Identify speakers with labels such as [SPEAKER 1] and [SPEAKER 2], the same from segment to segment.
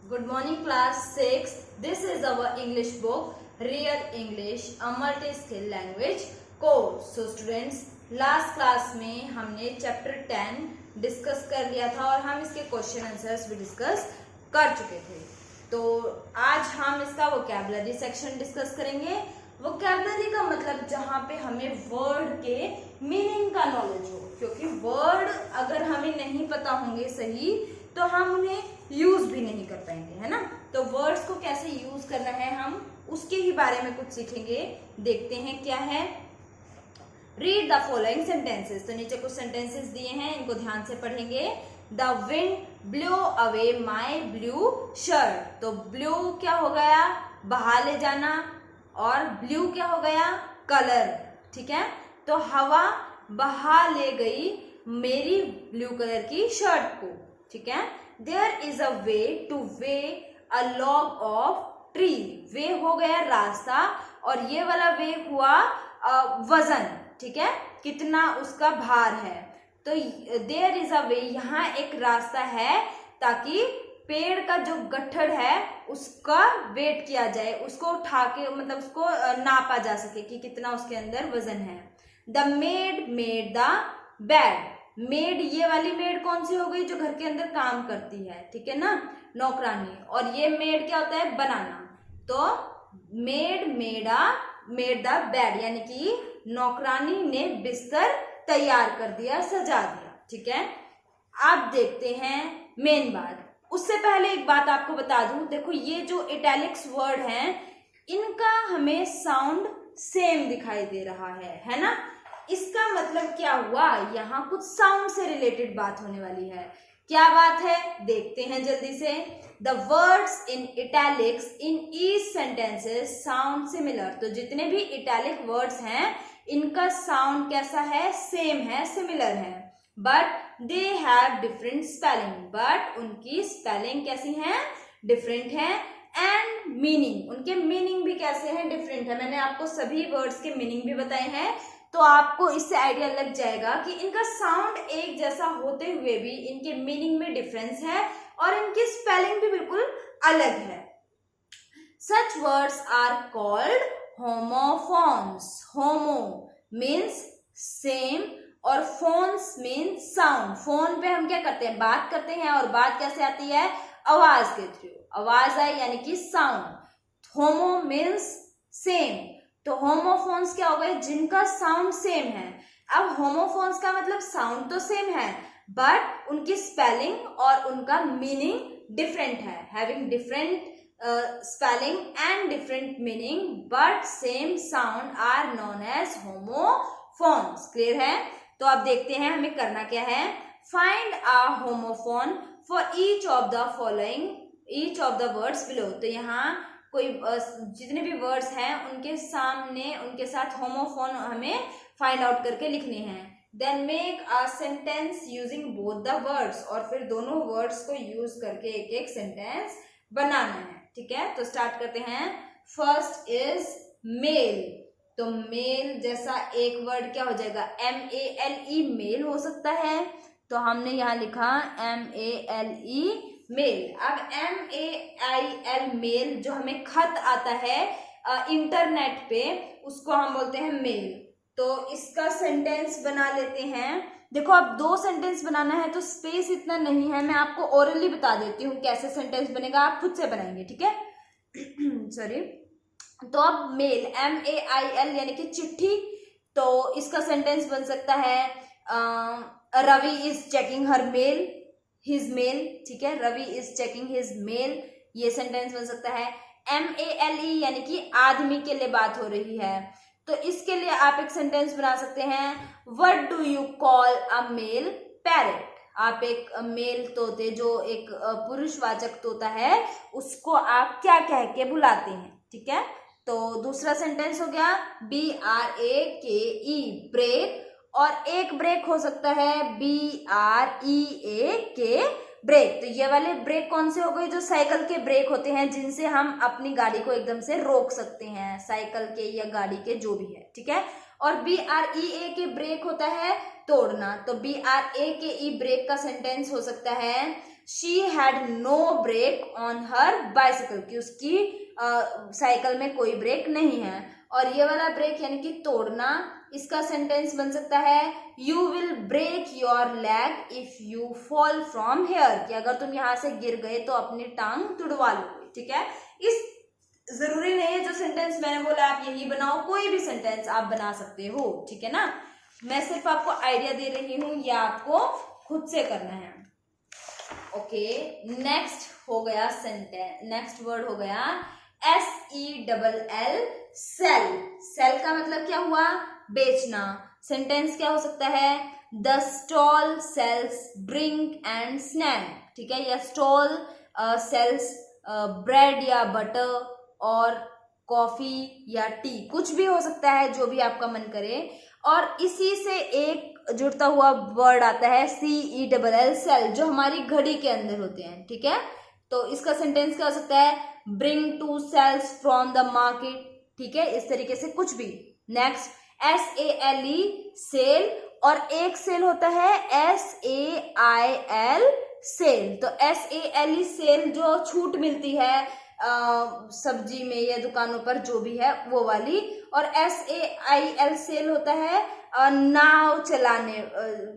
[SPEAKER 1] Good morning class 6. This is our English book Real English a multi-skill language course. So students, last class में हमने chapter 10 discuss कर लिया था और हम इसके क्वेश्चन आंसर्स भी डिस्कस कर चुके थे। तो आज हम इसका वोकैबुलरी सेक्शन डिस्कस करेंगे। वोकैबुलरी का मतलब जहाँ पे हमें वर्ड के मीनिंग का नॉलेज हो, क्योंकि वर्ड अगर हमें नहीं पता होंगे सही तो हम उन्हें यूज भी नहीं कर पाएंगे, है ना। तो वर्ड्स को कैसे यूज करना है हम उसके ही बारे में कुछ सीखेंगे। देखते हैं क्या है। Read the following sentences. तो नीचे कुछ सेंटेंसेस दिए हैं, इनको ध्यान से पढ़ेंगे। The wind blow away my blue shirt. तो ब्लो क्या हो गया, बहा ले जाना, और ब्लू क्या हो गया, कलर। ठीक है, तो हवा बहा ले गई मेरी ब्लू कलर की शर्ट को। ठीक है, there is a way to way a log of tree. Way हो गया रास्ता और ये वाला वे हुआ वजन। ठीक है, कितना उसका भार है। तो देयर इज अ वे, यहाँ एक रास्ता है ताकि पेड़ का जो गट्ठर है उसका वेट किया जाए, उसको उठा के मतलब उसको नापा जा सके कि कितना उसके अंदर वजन है। The made made the bed. Made, ये वाली मेड कौन सी हो गई, जो घर के अंदर काम करती है, ठीक है ना, नौकरानी। और ये मेड क्या होता है, बनाना। तो मेड मेड द बेड, यानी कि नौकरानी ने बिस्तर तैयार कर दिया, सजा दिया। ठीक है, आप देखते हैं मेन बात। उससे पहले एक बात आपको बता दूं, देखो ये जो इटैलिक्स वर्ड हैं इनका हमें साउंड सेम दिखाई दे रहा है ना। इसका मतलब क्या हुआ, यहाँ कुछ साउंड से रिलेटेड बात होने वाली है। क्या बात है, देखते हैं जल्दी से। The words in italics in each sentences sound similar. तो जितने भी इटैलिक वर्ड्स हैं इनका साउंड कैसा है, सेम है, सिमिलर है। But they have different spelling, but उनकी स्पेलिंग कैसी है, डिफरेंट है। एंड मीनिंग, उनके मीनिंग भी कैसे हैं, डिफरेंट है। मैंने आपको सभी वर्ड्स के मीनिंग भी बताए हैं, तो आपको इससे आइडिया लग जाएगा कि इनका साउंड एक जैसा होते हुए भी इनके मीनिंग में डिफरेंस है और इनकी स्पेलिंग भी बिल्कुल अलग है। Such words are called homophones. Homo means same और फोन्स मीन साउंड। फोन पे हम क्या करते हैं, बात करते हैं, और बात कैसे आती है, आवाज के थ्रू। आवाज आई यानी कि साउंड। होमो मीन्स सेम, तो होमोफोन्स क्या हो गए, जिनका साउंड सेम है। अब होमोफोन्स का मतलब साउंड तो सेम है बट उनकी स्पेलिंग और उनका मीनिंग डिफरेंट है। Having different spelling and different meaning but same sound are known as homophones. Clear है। तो अब देखते हैं हमें करना क्या है। Find a homophone for each of the following, each of the words below. तो यहाँ कोई जितने भी वर्ड्स हैं उनके सामने उनके साथ होमोफोन हमें फाइंड आउट करके लिखने हैं। Then make a sentence using both the words, और फिर दोनों वर्ड्स को यूज करके एक एक सेंटेंस बनाना है। ठीक है, तो स्टार्ट करते हैं। First is male. तो मेल जैसा एक वर्ड क्या हो जाएगा, MELE, मेल हो सकता है। तो हमने यहाँ लिखा MELE मेल। अब MAIL मेल जो हमें खत आता है इंटरनेट पे, उसको हम बोलते हैं मेल। तो इसका सेंटेंस बना लेते हैं। देखो अब दो सेंटेंस बनाना है तो स्पेस इतना नहीं है, मैं आपको ओरली बता देती हूँ कैसे सेंटेंस बनेगा, आप खुद से बनाएंगे। ठीक है सॉरी। तो अब मेल MAIL यानी कि चिट्ठी, तो इसका सेंटेंस बन सकता है Ravi is checking her mail, his mail. ठीक है, Ravi is checking his mail, ये सेंटेंस बन सकता है। MALE यानी कि आदमी के लिए बात हो रही है, तो इसके लिए आप एक सेंटेंस बना सकते हैं, what do you call a male parrot. आप एक मेल तोते, जो एक पुरुषवाचक तोता है, उसको आप क्या कह के बुलाते हैं। ठीक है, तो दूसरा सेंटेंस हो गया BRAKE ब्रेक, और एक ब्रेक हो सकता है BREAK ब्रेक। तो ये वाले ब्रेक कौन से हो गए, जो साइकिल के ब्रेक होते हैं, जिनसे हम अपनी गाड़ी को एकदम से रोक सकते हैं, साइकिल के या गाड़ी के जो भी है। ठीक है, और BREAK ब्रेक होता है तोड़ना। तो BRAKE ब्रेक का सेंटेंस हो सकता है she had no brake on her bicycle, कि उसकी साइकिल में कोई ब्रेक नहीं है। और ये वाला ब्रेक यानी कि तोड़ना, इसका सेंटेंस बन सकता है you will break your leg if you fall from here, कि अगर तुम यहाँ से गिर गए तो अपनी टांग तुड़वा लोगे। ठीक है, इस जरूरी नहीं है जो सेंटेंस मैंने बोला आप यही बनाओ, कोई भी सेंटेंस आप बना सकते हो। ठीक है ना, मैं सिर्फ आपको आइडिया दे रही हूं, या आपको खुद से करना है। ओके, नेक्स्ट हो गया सेंटेंस, नेक्स्ट वर्ड हो गया SELL, सेल। सेल का मतलब क्या हुआ? बेचना। सेंटेंस क्या हो सकता है? The stall sells drink and snack. ठीक है, या स्टॉल सेल्स ब्रेड या बटर और कॉफी या टी, कुछ भी हो सकता है, जो भी आपका मन करे। और इसी से एक जुड़ता हुआ वर्ड आता है CELL, सेल, जो हमारी घड़ी के अंदर होते हैं। ठीक है, तो इसका सेंटेंस क्या हो सकता है? Bring 2 sales from the market. ठीक है, इस तरीके से कुछ भी। नेक्स्ट SALE, सेल, और एक सेल होता है SAIL, सेल। तो SALE सेल जो छूट मिलती है सब्जी में या दुकानों पर, जो भी है वो वाली। और SAIL सेल होता है नाव चलाने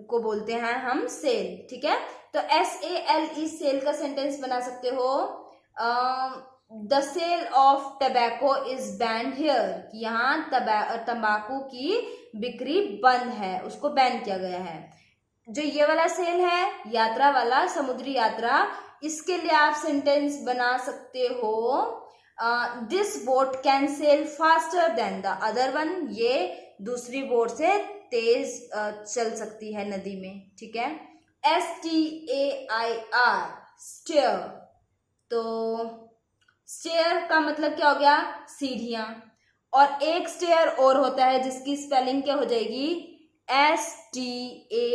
[SPEAKER 1] को बोलते हैं हम सेल। ठीक है, तो SALE सेल का सेंटेंस बना सकते हो the sale of tobacco is banned here, कि यहाँ तंबाकू की बिक्री बंद है, उसको बैन किया गया है। जो ये वाला सेल है, यात्रा वाला, समुद्री यात्रा, इसके लिए आप सेंटेंस बना सकते हो this boat can sell faster than the other one, ये दूसरी बोट से तेज चल सकती है नदी में। ठीक है, STAIR, स्टेयर। तो स्टेयर का मतलब क्या हो गया? सीढ़ियां। और एक स्टेयर और होता है जिसकी स्पेलिंग क्या हो जाएगी? STARE,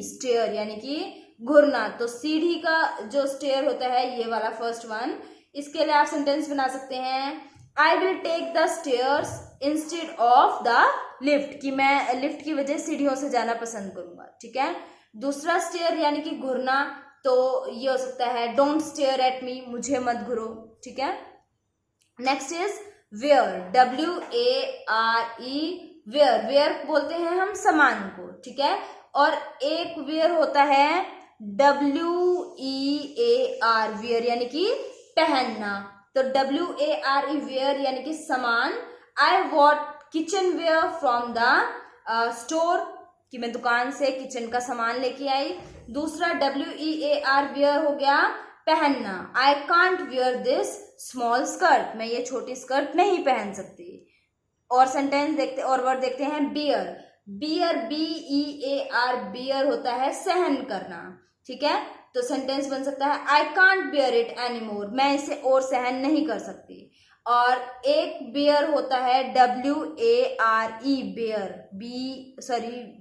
[SPEAKER 1] स्टेयर, यानी कि घुरना। तो सीढ़ी का जो स्टेयर होता है, ये वाला फर्स्ट वन, इसके लिए आप सेंटेंस बना सकते हैं I will take the stairs instead of the lift, कि मैं लिफ्ट की वजह सीढ़ियों से जाना पसंद करूंगा। ठीक है, दूसरा स्टेयर यानी कि घुरना, तो ये हो सकता है डोंट स्टेयर एट मी, मुझे मत घुरो। ठीक है, next is ware, WARE, ware. Ware बोलते हैं हम सामान को। ठीक है, और एक वेयर होता है WEAR, वेयर, यानी कि पहनना। तो WARE, वेयर, यानी कि सामान। I what kitchen ware from the store, कि मैं दुकान से किचन का सामान लेके आई। दूसरा WEAR, वेयर हो गया पहनना। I can't where this small skirt, मैं ये छोटी स्कर्ट नहीं पहन सकती। और सेंटेंस देखते, और वर्ड देखते हैं बियर। बियर, BEAR, बियर होता है सहन करना। ठीक है, तो सेंटेंस बन सकता है I can't bear it anymore, मैं इसे और सहन नहीं कर सकती। और एक बियर होता है WARE, बेयर,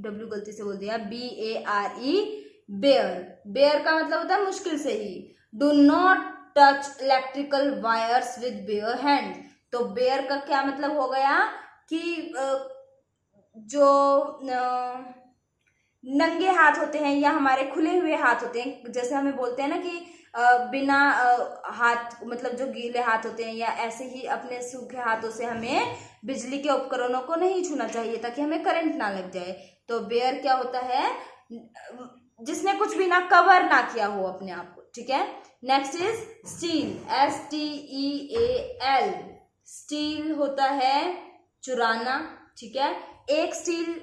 [SPEAKER 1] W गलती से बोल दिया, BARE, बेयर। बेयर का मतलब होता है मुश्किल से ही। Do not touch electrical wires with bare hand, तो बेयर का क्या मतलब हो गया कि जो नंगे हाथ होते हैं या हमारे खुले हुए हाथ होते हैं, जैसे हमें बोलते हैं ना कि बिना हाथ, मतलब जो गीले हाथ होते हैं, या ऐसे ही अपने सूखे हाथों से हमें बिजली के उपकरणों को नहीं छूना चाहिए ताकि हमें करंट ना लग जाए। तो बेयर क्या होता है? जिसने कुछ भी ना कवर ना किया हो अपने आप को। ठीक है, next is steel, STEAL, steel होता है चुराना। ठीक है, एक स्टील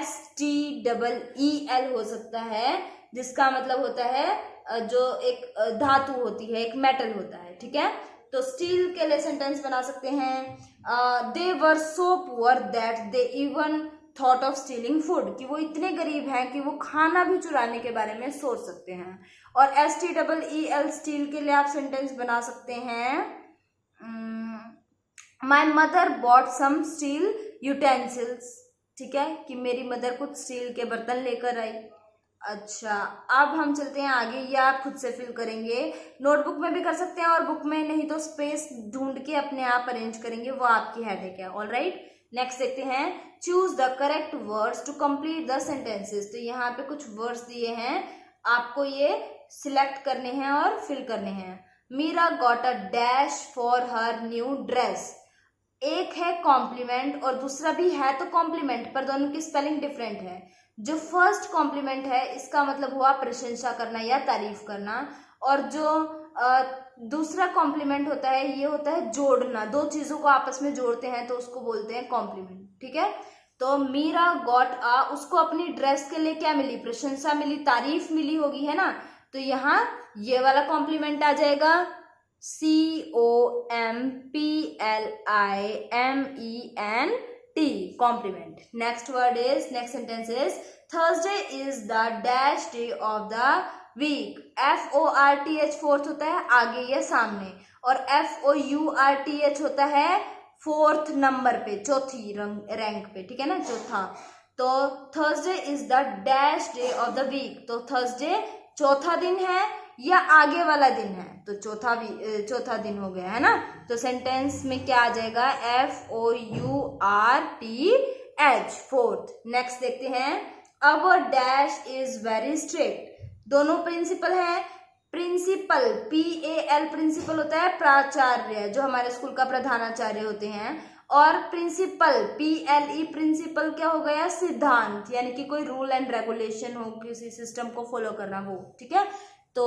[SPEAKER 1] STEEL हो सकता है, जिसका मतलब होता है जो एक धातु होती है, एक मेटल होता है। ठीक है, तो स्टील के लिए सेंटेंस बना सकते हैं they were so poor that they even thought of stealing food, कि वो इतने गरीब हैं कि वो खाना भी चुराने के बारे में सोच सकते हैं। और STEEL, स्टील के लिए आप सेंटेंस बना सकते हैं my mother bought some steel utensils. ठीक है, कि मेरी मदर कुछ स्टील के बर्तन लेकर आई। अच्छा, अब हम चलते हैं आगे, या आप खुद से फिल करेंगे। नोटबुक में भी कर सकते हैं, और बुक में नहीं तो स्पेस ढूंढ के अपने आप अरेंज करेंगे, वो आपकी हेडेक है। ऑल राइट, नेक्स्ट देखते हैं choose the correct words to complete the sentences. तो यहाँ पे कुछ वर्ड्स दिए हैं, आपको ये सिलेक्ट करने हैं और फिल करने हैं। Meera got a dash for her new dress. एक है कॉम्प्लीमेंट और दूसरा भी है तो कॉम्प्लीमेंट, पर दोनों की स्पेलिंग डिफरेंट है। जो फर्स्ट कॉम्प्लीमेंट है इसका मतलब हुआ प्रशंसा करना या तारीफ करना, और जो दूसरा कॉम्प्लीमेंट होता है ये होता है जोड़ना, दो चीजों को आपस में जोड़ते हैं तो उसको बोलते हैं कॉम्प्लीमेंट। ठीक है, तो मीरा गॉट आ, उसको अपनी ड्रेस के लिए क्या मिली, प्रशंसा मिली, तारीफ मिली होगी, है ना। तो यहाँ ये वाला कॉम्प्लीमेंट आ जाएगा, COMPLIMENT, compliment. Next word is, next sentence is Thursday is the dash day of the week. FORTH fourth होता है आगे या सामने, और FOURTH होता है फोर्थ नंबर पे, चौथी रैंक पे, ठीक है ना, चौथा। तो Thursday is the dash day of the week, तो थर्सडे चौथा दिन है या आगे वाला दिन है, तो चौथा दिन हो गया, है ना। तो सेंटेंस में क्या आ जाएगा, FOURTH, फोर्थ। नेक्स्ट देखते हैं, अवर डैश इज वेरी स्ट्रिक्ट। दोनों प्रिंसिपल है, प्रिंसिपल PAL प्रिंसिपल होता है प्राचार्य, जो हमारे स्कूल का प्रधानाचार्य होते हैं, और प्रिंसिपल PLE प्रिंसिपल क्या हो गया, सिद्धांत, यानी कि कोई रूल एंड रेगुलेशन हो, किसी सिस्टम को फॉलो करना हो। ठीक है, तो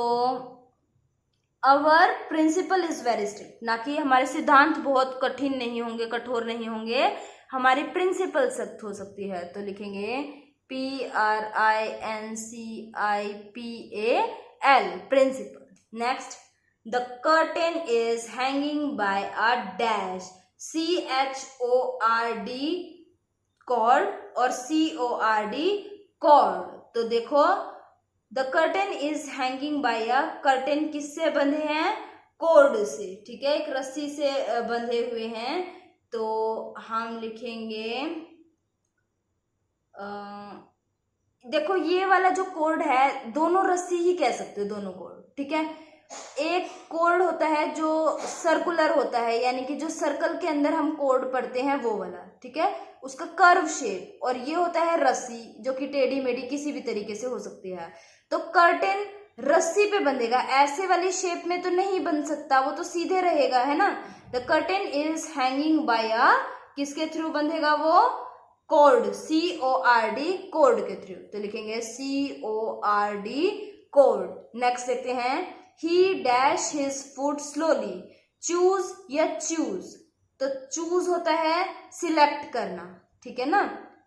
[SPEAKER 1] our principal is very strict, ना कि हमारे सिद्धांत बहुत कठिन नहीं होंगे, कठोर नहीं होंगे, हमारी प्रिंसिपल सख्त हो सकती है। तो लिखेंगे PRINCIPAL, principal. Next, the curtain is hanging by a dash, CHORD, cord, और CORD, cord। तो देखो, the curtain is hanging by a, curtain किससे बंधे हैं, कोर्ड से, ठीक है, एक रस्सी से बंधे हुए हैं। तो हम लिखेंगे देखो ये वाला जो कोड है, दोनों रस्सी ही कह सकते हो, दोनों कोड, ठीक है। एक कोड होता है जो सर्कुलर होता है, यानी कि जो सर्कल के अंदर हम कोड पढ़ते हैं वो वाला, ठीक है, उसका कर्व शेप, और ये होता है रस्सी जो कि टेढ़ी मेढ़ी किसी भी तरीके से हो सकती है। तो कर्टेन रस्सी पे बंधेगा, ऐसे वाली शेप में तो नहीं बन सकता, वो तो सीधे रहेगा, है ना। The curtain is hanging by a, किसके थ्रू बंधेगा वो, कोड, CORD, कोड के थ्रू। तो लिखेंगे CORD, कोड। नेक्स्ट देखते हैं, he dash his food slowly, choose या चूज, तो चूज होता है सिलेक्ट करना, ठीक है ना,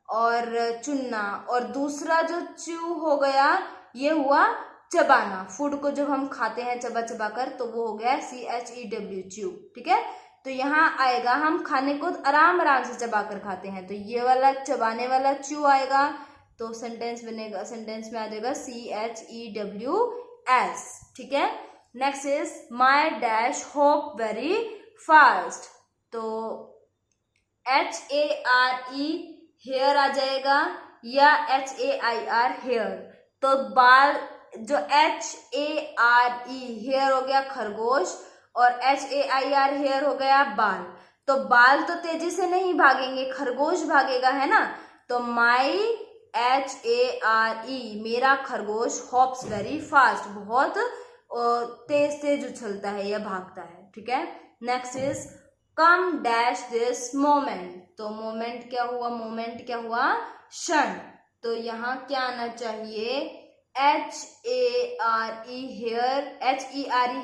[SPEAKER 1] और चुनना, और दूसरा जो चू हो गया ये हुआ चबाना, फूड को जब हम खाते हैं चबा चबा कर, तो वो हो गया CHEW, च्यू, ठीक है। तो यहाँ आएगा, हम खाने को आराम आराम से चबा कर खाते हैं, तो ये वाला चबाने वाला च्यू आएगा, तो सेंटेंस बनेगा, सेंटेंस में आ जाएगा CHEWS, ठीक है। Next is my dash hope very fast, तो HARE हेयर आ जाएगा या HAIR हेयर। तो बाल, जो HARE हेयर हो गया खरगोश, और HAIR हेयर हो गया बाल। तो बाल तो तेजी से नहीं भागेंगे, खरगोश भागेगा, है ना। तो माई HARE, मेरा खरगोश, हॉप्स वेरी फास्ट, बहुत तेज तेज उछलता है या भागता है, ठीक है। Next is come dash this moment, तो मोमेंट क्या हुआ, मोमेंट क्या हुआ, क्षण। तो यहाँ क्या आना चाहिए, HARE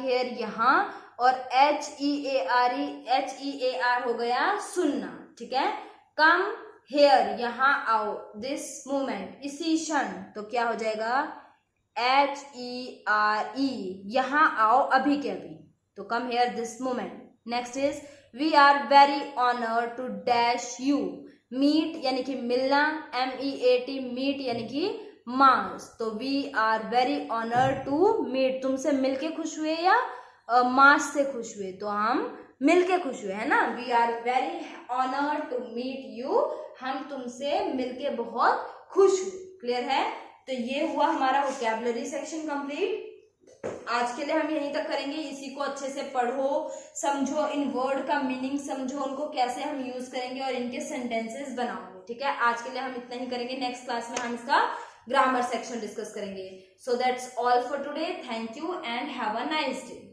[SPEAKER 1] हेयर यहाँ, और HEAR हो गया सुनना, ठीक है। कम हेयर, यहाँ आओ, दिस मोमेंट, इसी क्षण, तो क्या हो जाएगा, HERE, यहाँ आओ, अभी के अभी, तो come here this moment. Next is we are very honoured to dash you, meet यानी कि मिलना, MEAT, मीट यानी कि मास, तो we are very honoured to meet, तुमसे मिलके खुश हुए या मास से खुश हुए, तो हम मिलके खुश हुए, है ना। We are very honoured to meet you, हम तुमसे मिलके बहुत खुश हुए, क्लियर है। तो ये हुआ हमारा वोकैबुलरी सेक्शन कंप्लीट। आज के लिए हम यहीं तक करेंगे, इसी को अच्छे से पढ़ो, समझो, इन वर्ड का मीनिंग समझो, उनको कैसे हम यूज करेंगे और इनके सेंटेंसेस बनाओगे, ठीक है। आज के लिए हम इतना ही करेंगे, नेक्स्ट क्लास में हम इसका ग्रामर सेक्शन डिस्कस करेंगे. So that's all for today. Thank you and have a nice day.